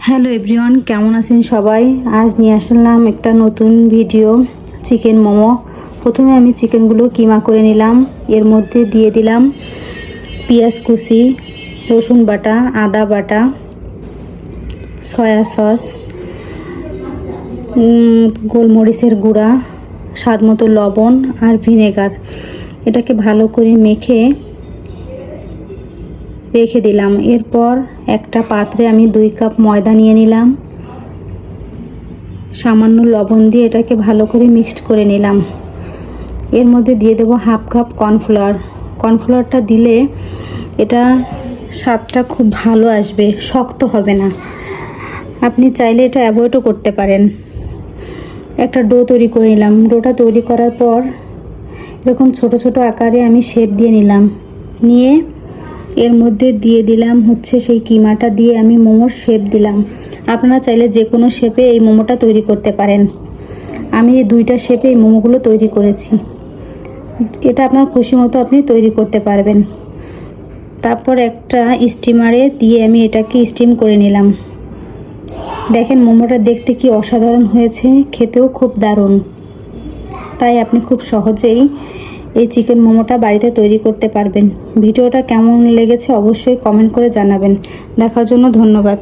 Hello everyone, কেমন আছেন সবাই? আজ নিয়ে আসলাম একটা নতুন ভিডিও, চিকেন মোমো। প্রথমে আমি চিকেনগুলো কিমা করে নিলাম। এর মধ্যে দিয়ে দিলাম পেঁয়াজ কুচি, রসুন বাটা, আদা বাটা, সয়া সস, গোলমরিচের গুঁড়া, স্বাদ মতো লবণ আর ভিনেগার। এটাকে ভালো করে মেখে রেখে দিলাম। এরপর একটা পাত্রে আমি 2 কাপ ময়দা নিয়ে নিলাম। সামান্য লবণ দিয়ে এটাকে ভালো করে মিক্সড করে নিলাম। এর মধ্যে দিয়ে দেব হাফ কাপ কর্নফ্লাওয়ার। কর্নফ্লাওয়ারটা দিলে এটা স্বাদটা খুব ভালো আসবে, শক্ত হবে না। আপনি চাইলে এটা অ্যাভয়েডও করতে পারেন। একটা ডো তৈরি করে নিলাম। ডোটা তৈরি করার পর এরকম ছোট ছোট আকারে আমি শেপ দিয়ে নিলাম। নিয়ে এর মধ্যে দিয়ে দিলাম সেই কিমাটা দিয়ে আমি মোমোর শেপ দিলাম। আপনারা চাইলে যে কোনো শেপে এই মোমোটা তৈরি করতে পারেন। আমি এই 2টা শেপে এই মোমোগুলো তৈরি করেছি। এটা আপনার খুশি মতো আপনি তৈরি করতে পারবেন। তারপর একটা স্টিমারে দিয়ে আমি এটাকে স্টিম করে নিলাম। দেখেন মোমোটা দেখতে কি অসাধারণ হয়েছে, খেতেও খুব দারুণ। তাই আপনি খুব সহজেই এই চিকেন মোমোটা বাড়িতে তৈরি করতে পারবেন। ভিডিওটা কেমন লেগেছে অবশ্যই কমেন্ট করে জানাবেন। দেখার জন্য ধন্যবাদ।